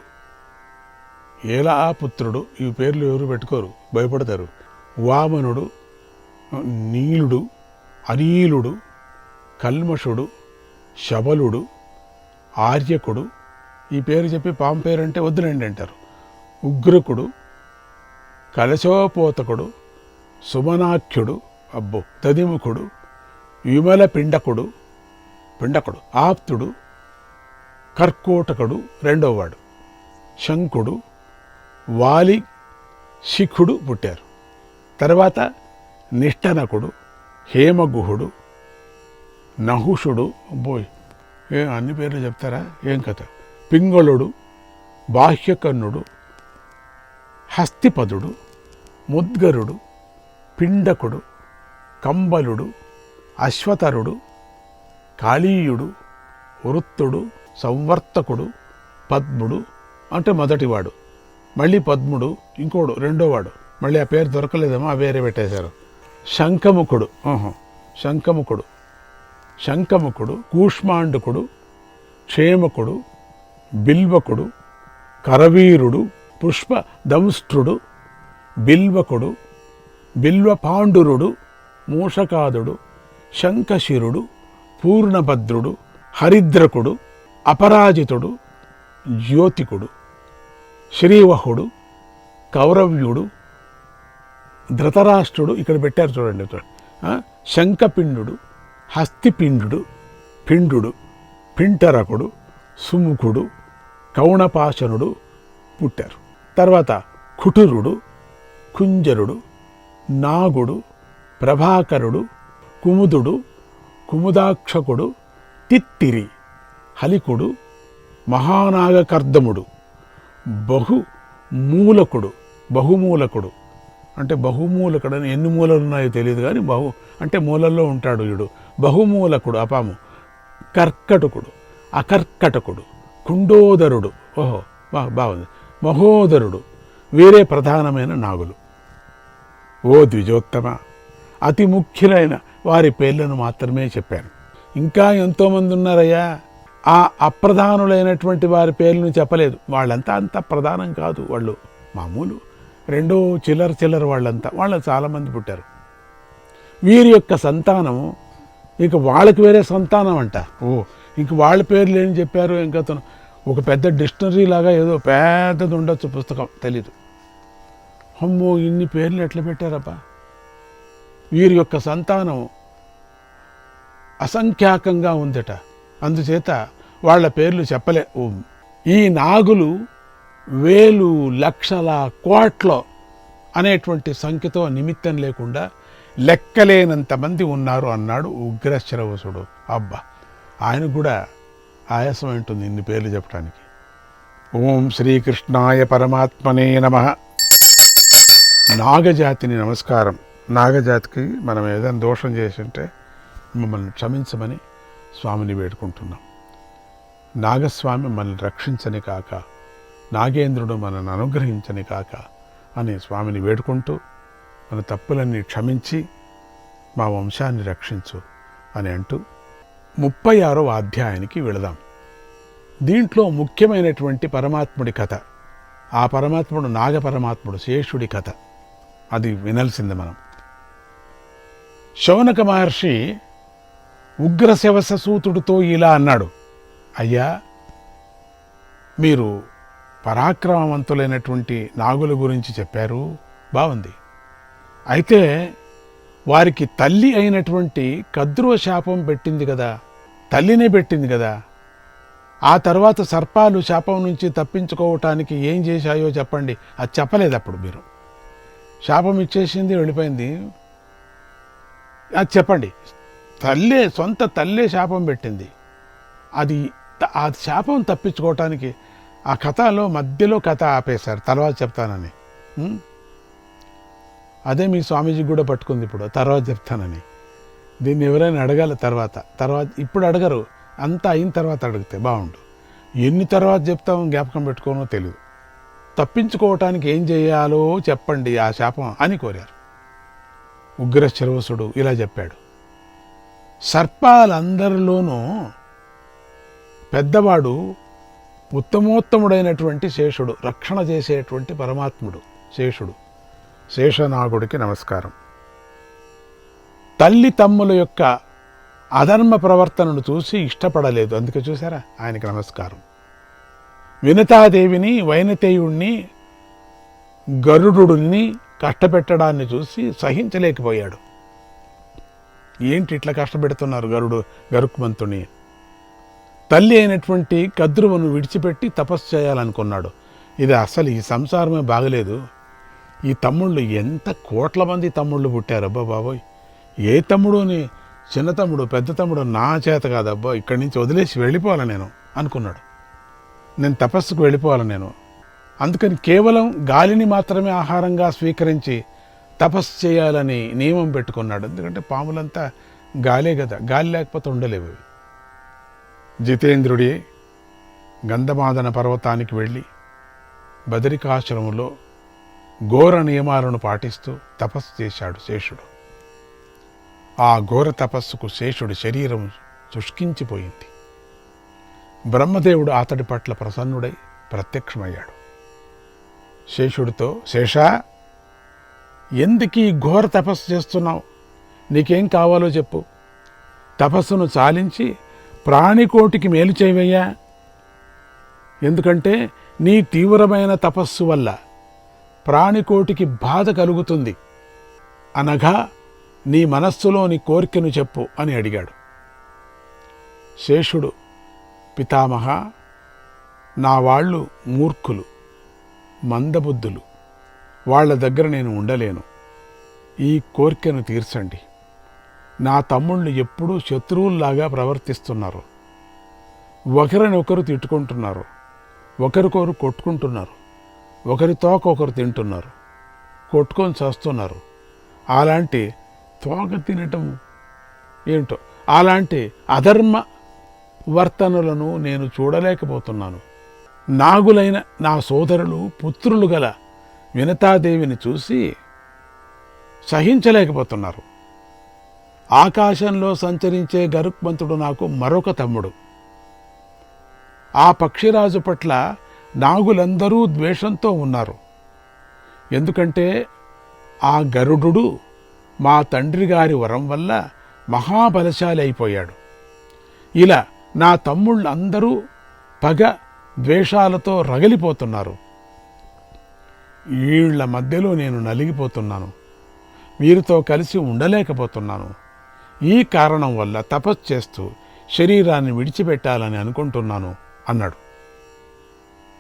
K: ఏలాపుత్రుడు, ఈ పేర్లు ఎవరు పెట్టుకోరు, భయపడతారు. వామనుడు, నీలుడు, అనీలుడు, కల్మషుడు, శబలుడు, ఆర్యకుడు, ఈ పేరు చెప్పి పాము పేరు అంటే వద్దులండి అంటారు. ఉగ్రకుడు, కలశోపోతకుడు, సుమనాఖ్యుడు, అబ్బో దదిముఖుడు, విమల పిండకుడు, ఆప్తుడు, కర్కోటకుడు రెండోవాడు, శంకుడు, వాలి, శిఖుడు పుట్టారు. తర్వాత నిష్టనకుడు, హేమగుహుడు, నహుషుడు, అబ్బోయ్ అన్ని పేర్లు చెప్తారా ఏం కథ, పింగళుడు, బాహ్యకర్ణుడు, హస్తిపదుడు, ముద్గరుడు, పిండకుడు, కంబలుడు, అశ్వతరుడు, కాళీయుడు, వృత్తుడు, సంవర్తకుడు, పద్ముడు అంటే మొదటివాడు, మళ్ళీ పద్ముడు ఇంకోడు రెండోవాడు, మళ్ళీ ఆ పేరు దొరకలేదేమో ఆ వేరే పెట్టేశారు. శంఖముఖుడు, కూష్మాండుకుడు, క్షేమకుడు, బిల్వకుడు, కరవీరుడు, పుష్పదంష్ట్రుడు, బిల్వకుడు, బిల్వపాండురుడు, మూషకాదుడు, శంఖశిరుడు, పూర్ణభద్రుడు, హరిద్రకుడు, అపరాజితుడు, జ్యోతికుడు, శ్రీవహుడు, కౌరవ్యుడు, ధృతరాష్ట్రుడు, ఇక్కడ పెట్టారు చూడండి, శంఖపిండు, హస్తిపిండు, పిండు, పింటరకుడు, సుముఖుడు, కౌణపాశనుడు పుట్టారు. తర్వాత కుటురుడు, కుంజరుడు, నాగుడు, ప్రభాకరుడు, కుముదుడు, కుముదాక్షకుడు, తిత్తిరి, హలికుడు, మహానాగకర్దముడు, బహుమూలకుడు అంటే బహుమూలకుడు అని ఎన్ని మూలలు ఉన్నాయో తెలియదు కానీ అంటే మూలల్లో ఉంటాడు వీడు. బహుమూలకుడు అపాము, కర్కటకుడు, అకర్కటకుడు, కుండోదరుడు, ఓహో బాగుంది, మహోదరుడు, వీరే ప్రధానమైన నాగులు. ఓ ద్విజోత్తమ, అతి ముఖ్యులైన వారి పేర్లను మాత్రమే చెప్పాను. ఇంకా ఎంతోమంది ఉన్నారయ్యా, ఆ అప్రధానులైనటువంటి వారి పేర్లను చెప్పలేదు. వాళ్ళంతా అంత ప్రధానం కాదు, వాళ్ళు మామూలు రెండో చిల్లర వాళ్ళంతా, వాళ్ళు చాలామంది పుట్టారు. వీరి యొక్క సంతానము ఇంక వాళ్ళకి వేరే సంతానం అంట. ఇంక వాళ్ళ పేర్లు ఏం చెప్పారు, ఇంకా ఒక పెద్ద డిక్షనరీ లాగా ఏదో పెద్దది ఉండొచ్చు పుస్తకం, తెలీదు. అమ్మో ఇన్ని పేర్లు ఎట్లా పెట్టారబ్బా. వీరి యొక్క సంతానం అసంఖ్యాకంగా ఉందట, అందుచేత వాళ్ళ పేర్లు చెప్పలే. ఈ నాగులు వేలు, లక్షల, కోట్ల అనేటువంటి సంఖ్యతో నిమిత్తం లేకుండా లెక్కలేనంత మంది ఉన్నారు అన్నాడు ఉగ్రశ్రవసుడు. అబ్బా, ఆయన కూడా ఆయాసం ఉంటుంది ఇన్ని పేర్లు చెప్పడానికి. ఓం శ్రీకృష్ణాయ పరమాత్మనే నమః. నాగజాతిని నమస్కారం. నాగజాతికి మనం ఏదైనా దోషం చేసి ఉంటే మమ్మల్ని క్షమించమని స్వామిని వేడుకుంటున్నాం. నాగస్వామి మనల్ని రక్షించని కాక, నాగేంద్రుడు మనల్ని అనుగ్రహించని కాక అని స్వామిని వేడుకుంటూ, మన తప్పులన్నీ క్షమించి మా వంశాన్ని రక్షించు అని అంటూ 36వ అధ్యాయానికి వెళదాం. దీంట్లో ముఖ్యమైనటువంటి పరమాత్ముడి కథ, ఆ పరమాత్ముడు నాగ పరమాత్ముడు శేషుడి కథ, అది వినాల్సింది మనం. శౌనక మహర్షి ఉగ్రశవసూతుడితో ఇలా అన్నాడు, అయ్యా మీరు పరాక్రమవంతులైనటువంటి నాగుల గురించి చెప్పారు, బాగుంది. అయితే వారికి తల్లి అయినటువంటి కద్రువ శాపం పెట్టింది కదా, తల్లినే పెట్టింది కదా. ఆ తర్వాత సర్పాలు శాపం నుంచి తప్పించుకోవటానికి ఏం చేశాయో చెప్పండి. అది చెప్పలేదు అప్పుడు మీరు. శాపం ఇచ్చేసింది, వెళ్ళిపోయింది, అది చెప్పండి. సొంత తల్లే శాపం పెట్టింది. అది ఆ శాపం తప్పించుకోవటానికి ఆ కథలో మధ్యలో కథ ఆపేశారు, తర్వాత చెప్తానని. అదే మీ స్వామీజీ కూడా పట్టుకుంది ఇప్పుడు, తర్వాత చెప్తానని. దీన్ని ఎవరైనా అడగాలి తర్వాత. ఇప్పుడు అడగరు, అంతా అయిన తర్వాత అడిగితే బాగుండు. ఎన్ని తర్వాత చెప్తామో జ్ఞాపకం పెట్టుకోనో తెలియదు. తప్పించుకోవటానికి ఏం చేయాలో చెప్పండి ఆ శాపం అని కోరారు. ఉగ్రశ్రవసుడు ఇలా చెప్పాడు, సర్పాలందరిలోనూ పెద్దవాడు ఉత్తమోత్తముడైనటువంటి శేషుడు, రక్షణ చేసేటువంటి పరమాత్ముడు శేషుడు. శేషనాగుడికి నమస్కారం. తల్లి తమ్ముల యొక్క అధర్మ ప్రవర్తనను చూసి ఇష్టపడలేదు, అందుకే చూసారా ఆయనకి నమస్కారం. వినతాదేవిని, వైనతేయుణ్ణి, గరుడుని కష్టపెట్టడాన్ని చూసి సహించలేకపోయాడు. ఏంటి ఇట్లా కష్టపెడుతున్నారు గరుక్మంతుని? తల్లి అయినటువంటి కద్రువను విడిచిపెట్టి తపస్సు చేయాలనుకున్నాడు. ఇది అసలు ఈ సంసారమే బాగలేదు. ఈ తమ్ముళ్ళు ఎంత కోట్ల మంది తమ్ముళ్ళు పుట్టారు అబ్బా బాబోయ్. ఏ తమ్ముడుని, చిన్న తమ్ముడు పెద్ద తమ్ముడు నా చేత కాదబ్బా, ఇక్కడి నుంచి వదిలేసి వెళ్ళిపోవాలి నేను అనుకున్నాడు. నేను తపస్సుకు వెళ్ళిపోవాలి నేను. అందుకని కేవలం గాలిని మాత్రమే ఆహారంగా స్వీకరించి తపస్సు చేయాలని నియమం పెట్టుకున్నాడు. ఎందుకంటే పాములంతా గాలే కదా, గాలి లేకపోతే ఉండలేవు. జితేంద్రుడి గంధమాదన పర్వతానికి వెళ్ళి బదరికాశ్రమంలో ఘోర నియమాలను పాటిస్తూ తపస్సు చేశాడు శేషుడు. ఆ ఘోర తపస్సుకు శేషుడి శరీరం శుష్కించిపోయింది. బ్రహ్మదేవుడు అతడి పట్ల ప్రసన్నుడై ప్రత్యక్షమయ్యాడు. శేషుడితో, శేషా, ఎందుకు ఈ ఘోర తపస్సు చేస్తున్నావు? నీకేం కావాలో చెప్పు. తపస్సును చాలించి ప్రాణికోటికి మేలు చేయవయ్యా. ఎందుకంటే నీ తీవ్రమైన తపస్సు వల్ల ప్రాణికోటికి బాధ కలుగుతుంది. అనగా నీ మనస్సులోని కోరికను చెప్పు అని అడిగాడు. శేషుడు, పితామహ, నా వాళ్ళు మూర్ఖులు, మందబుద్ధులు, వాళ్ళ దగ్గర నేను ఉండలేను. ఈ కోరికను తీర్చండి. నా తమ్ముళ్ళు ఎప్పుడూ శత్రువుల్లాగా ప్రవర్తిస్తున్నారు. ఒకరినొకరు తిట్టుకుంటున్నారు, ఒకరికొకరు కొట్టుకుంటున్నారు, ఒకరి తోక ఒకరు తింటున్నారు, కొట్టుకొని చేస్తున్నారు. అలాంటి తోక తినటం ఏంటో, అలాంటి అధర్మ వర్తనలను నేను చూడలేకపోతున్నాను. నాగులైన నా సోదరులు, పుత్రులు గల వినతాదేవిని చూసి సహించలేకపోతున్నారు. ఆకాశంలో సంచరించే గరుక్మంతుడు నాకు మరొక తమ్ముడు. ఆ పక్షిరాజు పట్ల నాగులందరూ ద్వేషంతో ఉన్నారు. ఎందుకంటే ఆ గరుడు మా తండ్రి గారి వరం వల్ల మహాబలశాలి అయిపోయాడు. ఇలా నా తమ్ముళ్ళందరూ పగ ద్వేషాలతో రగిలిపోతున్నారు. వీళ్ల మధ్యలో నేను నలిగిపోతున్నాను. వీరితో కలిసి ఉండలేకపోతున్నాను. ఈ కారణం వల్ల తపస్సు చేస్తూ శరీరాన్ని విడిచిపెట్టాలని అనుకుంటున్నాను అన్నాడు.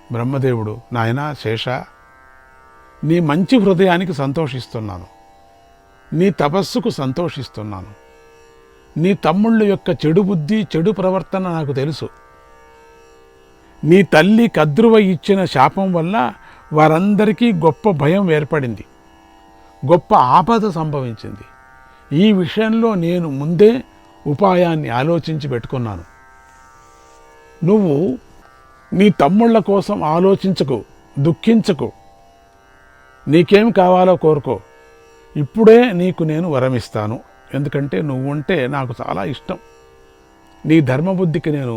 K: బ్రహ్మదేవుడు, నాయనా శేష, నీ మంచి హృదయానికి సంతోషిస్తున్నాను, నీ తపస్సుకు సంతోషిస్తున్నాను. నీ తమ్ముళ్ళ యొక్క చెడు బుద్ధి, చెడు ప్రవర్తన నాకు తెలుసు. నీ తల్లి కద్రువ ఇచ్చిన శాపం వల్ల వారందరికీ గొప్ప భయం ఏర్పడింది, గొప్ప ఆపద సంభవించింది. ఈ విషయంలో నేను ముందే ఉపాయాన్ని ఆలోచించి పెట్టుకున్నాను. నువ్వు నీ తమ్ముళ్ళ కోసం ఆలోచించకు, దుఃఖించకు. నీకేం కావాలో కోరుకో. ఇప్పుడే నీకు నేను వరమిస్తాను. ఎందుకంటే నువ్వుంటే నాకు చాలా ఇష్టం. నీ ధర్మబుద్ధికి నేను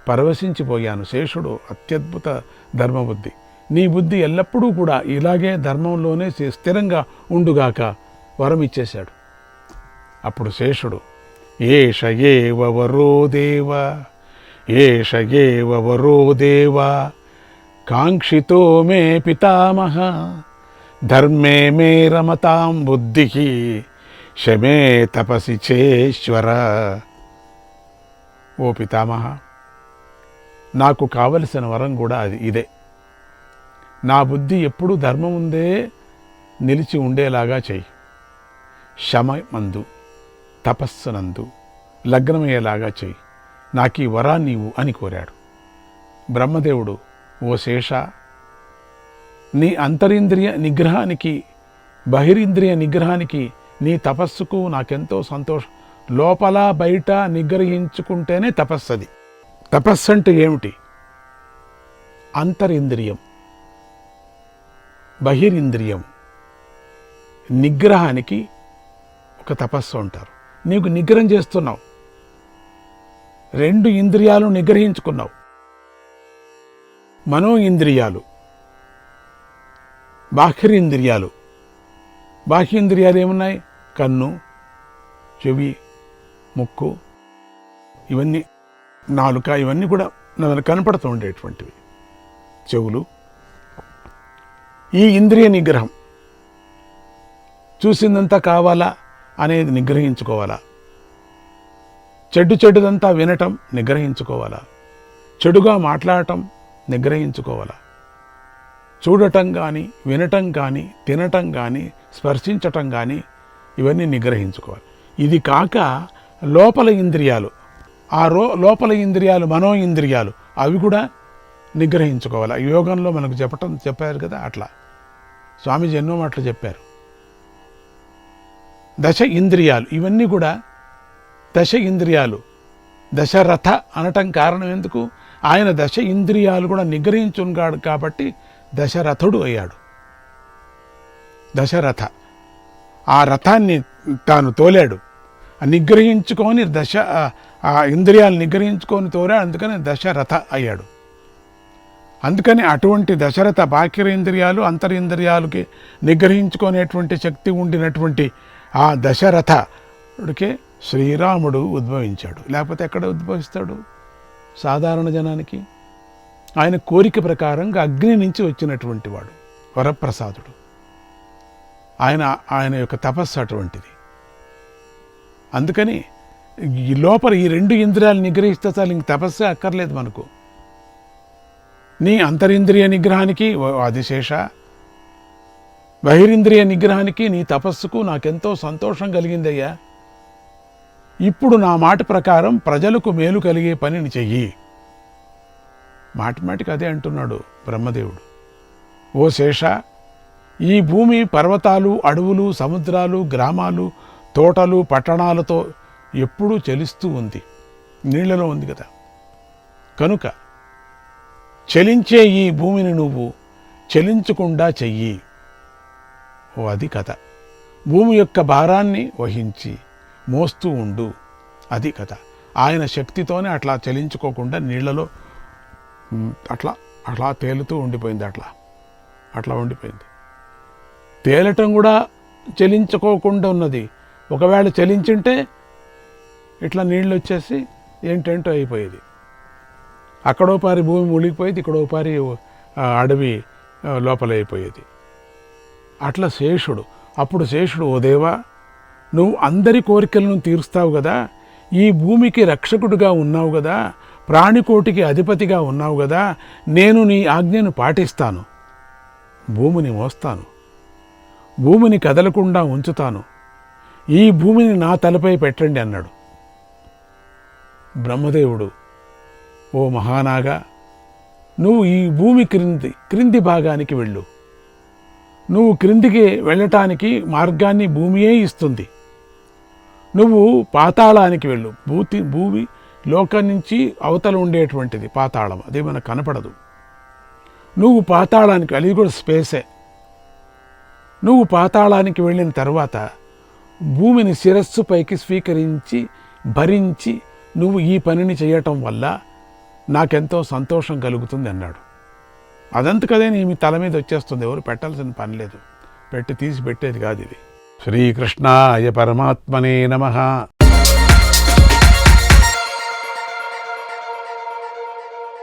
K: పరవశించిపోయాను. శేషుడు అత్యద్భుత ధర్మబుద్ధి. నీ బుద్ధి ఎల్లప్పుడూ కూడా ఇలాగే ధర్మంలోనే స్థిరంగా ఉండుగాక వరం ఇచ్చేశాడు. అప్పుడు శేషుడు, ఏష ఏవ వరో దేవ, ఏష ఏవ వరో దేవ, కాంక్షితో మే పితామహ, ధర్మే మే రమతాం బుద్ధి, శమే తపసి చేశ్వర. ఓ పితామహ, నాకు కావలసిన వరం కూడా ఇదే. నా బుద్ధి ఎప్పుడూ ధర్మం ఉందే నిలిచి ఉండేలాగా చెయ్యి. శమమందు, తపస్సునందు లగ్నమయ్యేలాగా చెయ్యి. నాకు ఈ వరాన్ని నీవు అని కోరాడు. బ్రహ్మదేవుడు, ఓ శేష, నీ అంతరింద్రియ నిగ్రహానికి, బహిరింద్రియ నిగ్రహానికి, నీ తపస్సుకు నాకెంతో సంతోషం. లోపల బయట నిగ్రహించుకుంటేనే తపస్సది. తపస్సు అంటే ఏమిటి? అంతరింద్రియం, బహిరింద్రియం నిగ్రహానికి ఒక తపస్సు అంటారు. నీకు నిగ్రహం చేస్తున్నావు, రెండు ఇంద్రియాలు నిగ్రహించుకున్నావు. మనో ఇంద్రియాలు, బాహ్యేంద్రియాలు. బాహ్యేంద్రియాలు ఏమున్నాయి? కన్ను, చెవి, ముక్కు, ఇవన్నీ, నాలుక, ఇవన్నీ కూడా మనకు కనపడుతూ ఉండేటువంటివి. చెవులు. ఈ ఇంద్రియ నిగ్రహం, చూసిందంతా కావాలా అనేది నిగ్రహించుకోవాలా, చెడ్డుదంతా వినటం నిగ్రహించుకోవాలా, చెడుగా మాట్లాడటం నిగ్రహించుకోవాలా, చూడటం కానీ, వినటం కానీ, తినటం కానీ, స్పర్శించటం కానీ, ఇవన్నీ నిగ్రహించుకోవాలి. ఇది కాక లోపల ఇంద్రియాలు, ఆ లోపల ఇంద్రియాలు మనో ఇంద్రియాలు, అవి కూడా నిగ్రహించుకోవాలి. యోగంలో మనకు చెప్పారు కదా, అట్లా స్వామీజీ ఎన్నో మాటలు చెప్పారు. దశ ఇంద్రియాలు, ఇవన్నీ కూడా దశ ఇంద్రియాలు. దశరథ అనటం కారణం ఎందుకు? ఆయన దశ ఇంద్రియాలు కూడా నిగ్రహించున్నాడు కాబట్టి దశరథుడు అయ్యాడు. దశరథ ఆ రథాన్ని తాను తోలాడు, నిగ్రహించుకొని ఆ ఇంద్రియాలు నిగ్రహించుకొని తోలాడు, అందుకని దశరథ అయ్యాడు. అందుకని అటువంటి దశరథ బాహ్యేంద్రియాలు అంతరింద్రియాలకి నిగ్రహించుకునేటువంటి శక్తి ఉండినటువంటి ఆ దశరథుడికే శ్రీరాముడు ఉద్భవించాడు. లేకపోతే ఎక్కడ ఉద్భవిస్తాడు సాధారణ జనానికి? ఆయన కోరిక ప్రకారంగా అగ్ని నుంచి వచ్చినటువంటి వాడు వరప్రసాదుడు. ఆయన యొక్క తపస్సు అటువంటిది. అందుకని ఈ లోపల ఈ రెండు ఇంద్రియాలు నిగ్రహిస్తే చాలు, ఇంక తపస్సే అక్కర్లేదు మనకు. నీ అంతరింద్రియ నిగ్రహానికి ఆదిశేష, బహిరింద్రియ నిగ్రహానికి, నీ తపస్సుకు నాకెంతో సంతోషం కలిగిందయ్యా. ఇప్పుడు నా మాట ప్రకారం ప్రజలకు మేలు కలిగే పనిని చెయ్యి. మాటిమాటికి అదే అంటున్నాడు బ్రహ్మదేవుడు. ఓ శేష, ఈ భూమి పర్వతాలు, అడవులు, సముద్రాలు, గ్రామాలు, తోటలు, పట్టణాలతో ఎప్పుడూ చలిస్తూ ఉంది, నీళ్లలో ఉంది కదా. కనుక చలించే ఈ భూమిని నువ్వు చలించకుండా చెయ్యి. ఓ అది కథ. భూమి యొక్క భారాన్ని వహించి మోస్తూ ఉండు, అది కథ. ఆయన శక్తితోనే అట్లా చలించుకోకుండా నీళ్లలో అట్లా తేలుతూ ఉండిపోయింది. అట్లా ఉండిపోయింది. తేలటం కూడా చలించుకోకుండా ఉన్నది. ఒకవేళ చలించుంటే ఇట్లా నీళ్ళు వచ్చేసి ఏంటంటో అయిపోయేది. అక్కడో పారి భూమి మునిగిపోయేది, ఇక్కడో పారి అడవి లోపలైపోయేది. అట్లా శేషుడు. అప్పుడు శేషుడు, ఓ దేవా, నువ్వు అందరి కోరికలను తీరుస్తావు కదా, ఈ భూమికి రక్షకుడిగా ఉన్నావు కదా, ప్రాణికోటికి అధిపతిగా ఉన్నావు కదా, నేను నీ ఆజ్ఞను పాటిస్తాను, భూమిని మోస్తాను, భూమిని కదలకుండా ఉంచుతాను, ఈ భూమిని నా తలపై పెట్టండి అన్నాడు. బ్రహ్మదేవుడు, ఓ మహానాగా, నువ్వు ఈ భూమి క్రింది భాగానికి వెళ్ళు. నువ్వు క్రిందికి వెళ్ళటానికి మార్గాన్ని భూమియే ఇస్తుంది. నువ్వు పాతాళానికి వెళ్ళు. భూమి లోకం నుంచి అవతల ఉండేటువంటిది పాతాళం, అదే మనకు కనపడదు. నువ్వు పాతాళానికి, అది కూడా స్పేసే. నువ్వు పాతాళానికి వెళ్ళిన తర్వాత భూమిని శిరస్సు పైకి స్వీకరించి భరించి నువ్వు ఈ పనిని చేయటం వల్ల నాకెంతో సంతోషం కలుగుతుంది అన్నాడు. అదంతకదే నీ మీ తల మీద వచ్చేస్తుంది, ఎవరు పెట్టాల్సిన పని లేదు, తీసి పెట్టేది కాదు ఇది. శ్రీకృష్ణాయ పరమాత్మనే నమః.